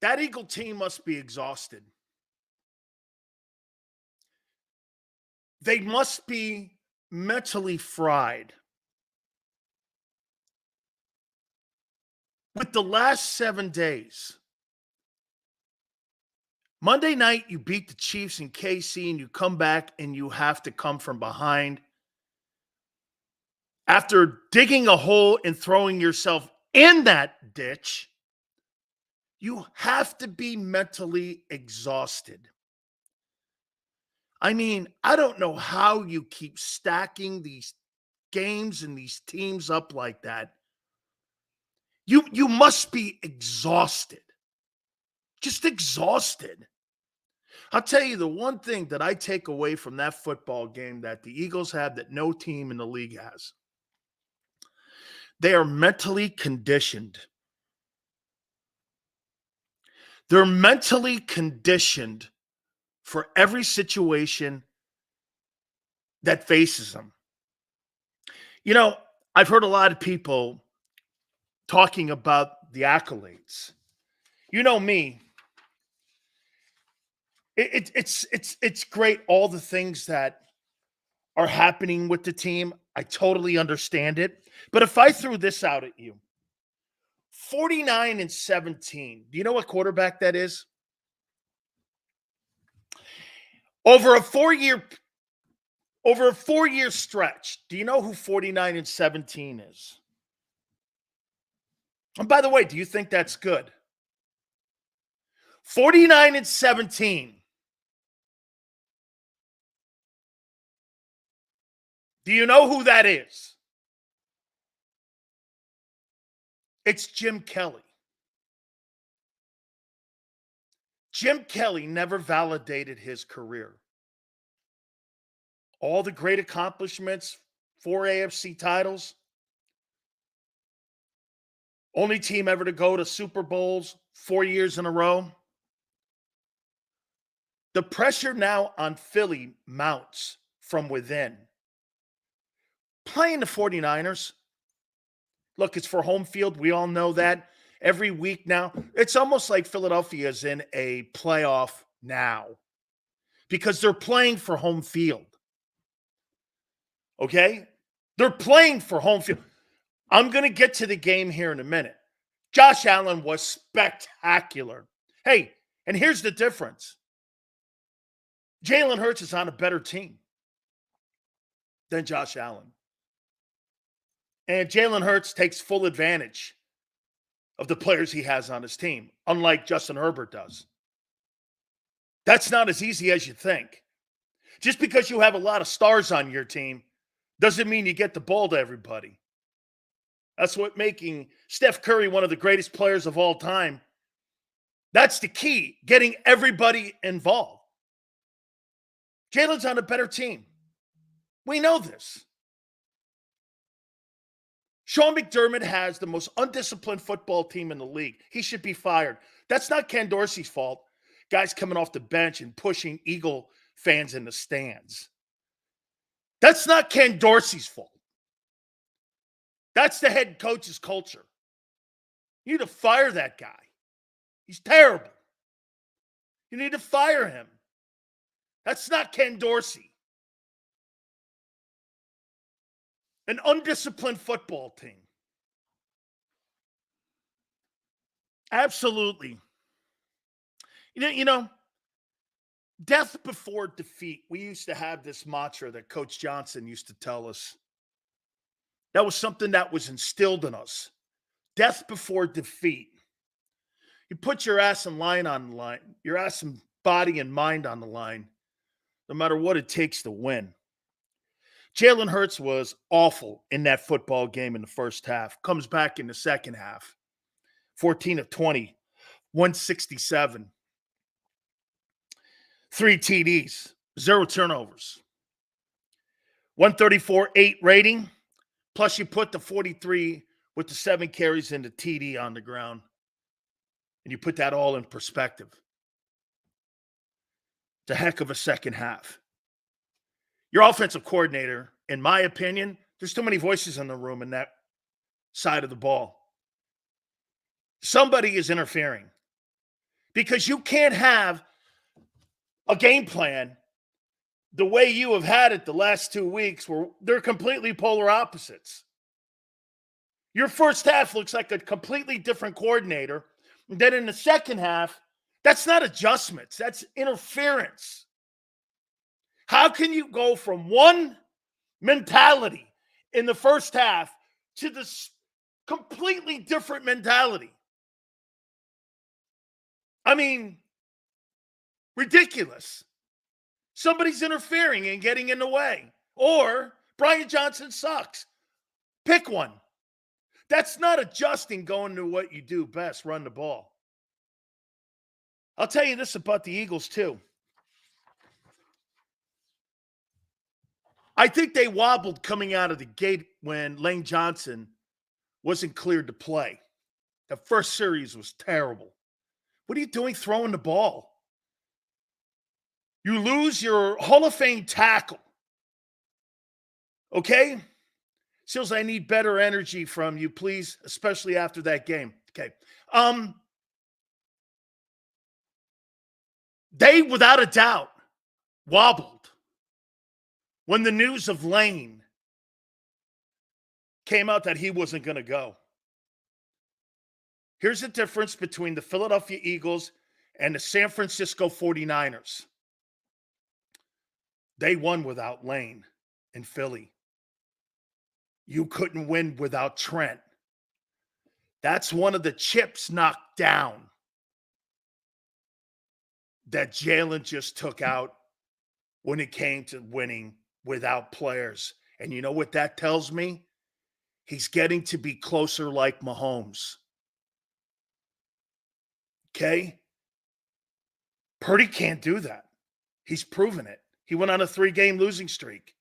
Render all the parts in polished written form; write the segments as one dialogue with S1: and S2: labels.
S1: That Eagle team must be exhausted. They must be mentally fried. With the last 7 days, Monday night, you beat the Chiefs in KC and you come back and you have to come from behind. After digging a hole and throwing yourself in that ditch, you have to be mentally exhausted. I mean, I don't know how you keep stacking these games and these teams up like that. You must be exhausted. Just exhausted. I'll tell you the one thing that I take away from that football game that the Eagles have that no team in the league has. They are mentally conditioned. They're mentally conditioned for every situation that faces them. You know, I've heard a lot of people talking about the accolades. You know me. It's great, all the things that are happening with the team. I totally understand it. But if I threw this out at you, 49-17, do you know what quarterback that is? Over a four-year stretch, do you know who 49-17 is? And by the way, do you think that's good? 49-17. Do you know who that is? It's Jim Kelly. Jim Kelly never validated his career. All the great accomplishments, 4 AFC titles, only team ever to go to Super Bowls 4 years in a row. The pressure now on Philly mounts from within. Playing the 49ers, look, it's for home field. We all know that. Every week now, it's almost like Philadelphia is in a playoff now because they're playing for home field. Okay? They're playing for home field. I'm going to get to the game here in a minute. Josh Allen was spectacular. Hey, and here's the difference. Jalen Hurts is on a better team than Josh Allen. And Jalen Hurts takes full advantage of the players he has on his team, unlike Justin Herbert does. That's not as easy as you think. Just because you have a lot of stars on your team doesn't mean you get the ball to everybody. That's what making Steph Curry one of the greatest players of all time. That's the key, getting everybody involved. Jalen's on a better team. We know this. Sean McDermott has the most undisciplined football team in the league. He should be fired. That's not Ken Dorsey's fault. Guys coming off the bench and pushing Eagle fans in the stands. That's not Ken Dorsey's fault. That's the head coach's culture. You need to fire that guy. He's terrible. You need to fire him. That's not Ken Dorsey. An undisciplined football team. Absolutely. You know, death before defeat. We used to have this mantra that Coach Johnson used to tell us. That was something that was instilled in us. Death before defeat. You put your ass and line on the line, your ass and body and mind on the line, no matter what it takes to win. Jalen Hurts was awful in that football game in the first half. Comes back in the second half. 14 of 20, 167. 3 TDs, 0 turnovers. 134.8 rating. Plus you put the 43 with the 7 carries and the TD on the ground. And you put that all in perspective. It's a heck of a second half. Your offensive coordinator, in my opinion, there's too many voices in the room in that side of the ball. Somebody is interfering. because you can't have a game plan the way you have had it the last 2 weeks where they're completely polar opposites. Your first half looks like a completely different coordinator. And then in the second half, that's not adjustments, that's interference. How can you go from one mentality in the first half to this completely different mentality? I mean, ridiculous. Somebody's interfering and getting in the way. Or Brian Johnson sucks. Pick one. That's not adjusting, going to what you do best, run the ball. I'll tell you this about the Eagles, too. I think they wobbled coming out of the gate when Lane Johnson wasn't cleared to play. The first series was terrible. What are you doing throwing the ball? You lose your Hall of Fame tackle. Okay? Sills, I need better energy from you, please, especially after that game. Okay. They, without a doubt, wobbled when the news of Lane came out that he wasn't going to go. Here's the difference between the Philadelphia Eagles and the San Francisco 49ers. They won without Lane in Philly. You couldn't win without Trent. That's one of the chips knocked down that Jalen just took out when it came to winning without players. And you know what that tells me? He's getting to be closer like Mahomes. Okay? Purdy can't do that. He's proven it. He went on a 3-game losing streak.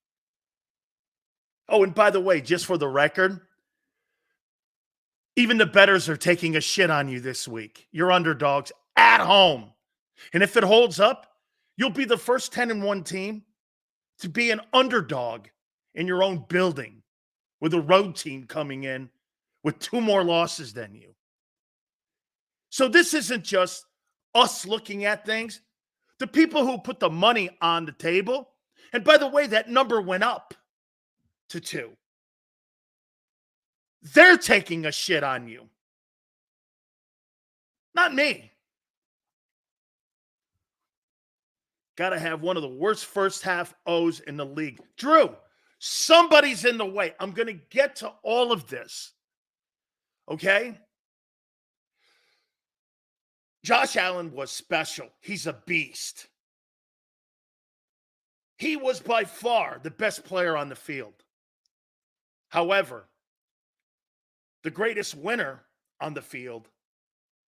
S1: Oh, and by the way, just for the record, even the bettors are taking a shit on you this week. You're underdogs at home. And if it holds up, you'll be the first 10-1 team to be an underdog in your own building with a road team coming in with 2 more losses than you. So this isn't just us looking at things. The people who put the money on the table, and by the way, that number went up to 2. They're taking a shit on you. Not me. Got to have one of the worst first half O's in the league. Drew, somebody's in the way. I'm going to get to all of this. Okay? Josh Allen was special. He's a beast. He was by far the best player on the field. However, the greatest winner on the field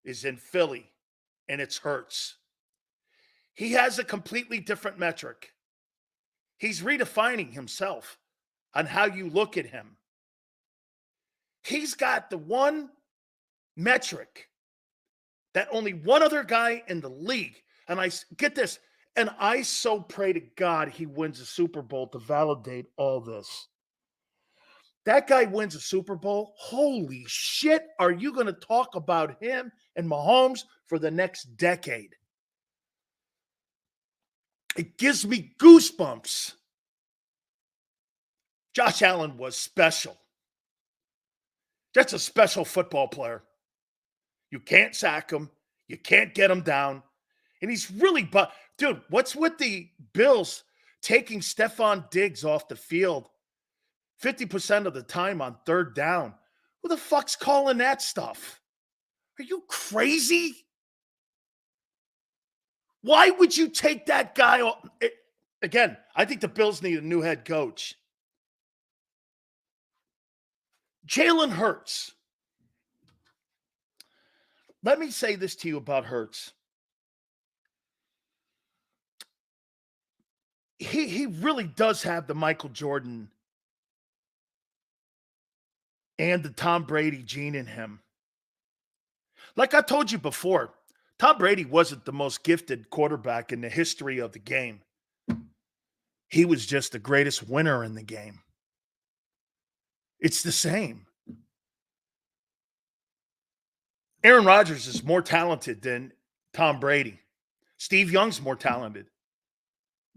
S1: is in Philly, and it's Hurts. He has a completely different metric. He's redefining himself on how you look at him. He's got the one metric that only one other guy in the league, and I get this, and I so pray to God he wins a Super Bowl to validate all this. That guy wins a Super Bowl. Holy shit, are you going to talk about him and Mahomes for the next decade? It gives me goosebumps. Josh Allen was special. That's a special football player. You can't sack him. You can't get him down. And he's really, dude, what's with the Bills taking Stephon Diggs off the field 50% of the time on 3rd down? Who the fuck's calling that stuff? Are you crazy? Why would you take that guy off? Again, I think the Bills need a new head coach. Jalen Hurts. Let me say this to you about Hurts. He really does have the Michael Jordan and the Tom Brady gene in him. Like I told you before, Tom Brady wasn't the most gifted quarterback in the history of the game. He was just the greatest winner in the game. It's the same. Aaron Rodgers is more talented than Tom Brady. Steve Young's more talented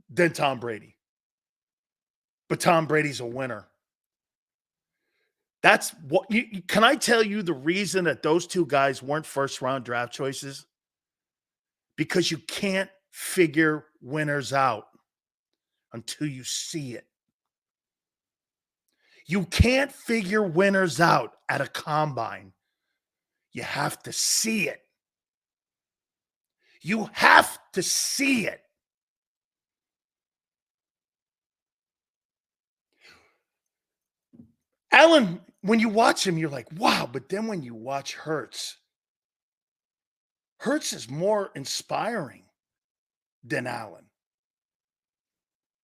S1: than Tom Brady. But Tom Brady's a winner. That's what can I tell you the reason that those two guys weren't first round draft choices? Because you can't figure winners out until you see it. You can't figure winners out at a combine. You have to see it. You have to see it. Allen, when you watch him, you're like, wow. But then when you watch Hurts is more inspiring than Allen.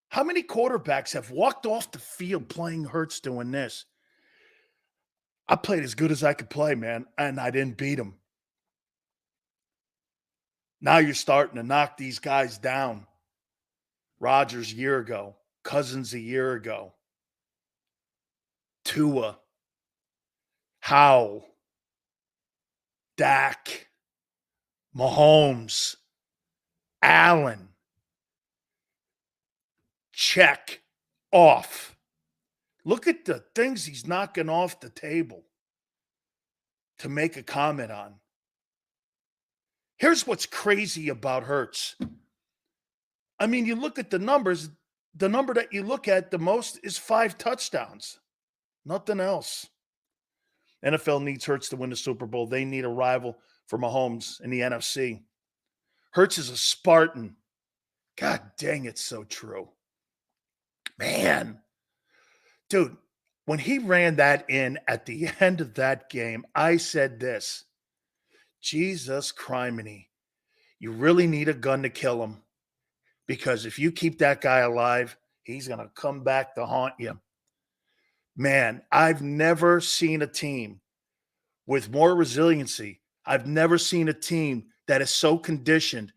S1: How many quarterbacks have walked off the field playing Hurts doing this? I played as good as I could play, man, and I didn't beat him. Now you're starting to knock these guys down. Rodgers a year ago, Cousins a year ago, Tua, Howell, Dak, Mahomes, Allen. Check off. Look at the things he's knocking off the table to make a comment on. Here's what's crazy about Hurts. I mean, you look at the numbers, the number that you look at the most is 5 touchdowns. Nothing else. NFL needs Hurts to win the Super Bowl. They need a rival for Mahomes in the NFC. Hurts is a Spartan. God dang, it's so true. Man. Dude, when he ran that in at the end of that game, I said this. Jesus criminy. You really need a gun to kill him. Because if you keep that guy alive, he's going to come back to haunt you. Man, I've never seen a team with more resiliency. I've never seen a team that is so conditioned.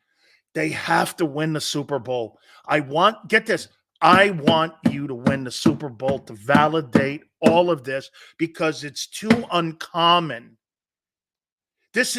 S1: They have to win the Super Bowl. Get this, I want you to win the Super Bowl to validate all of this because it's too uncommon. This is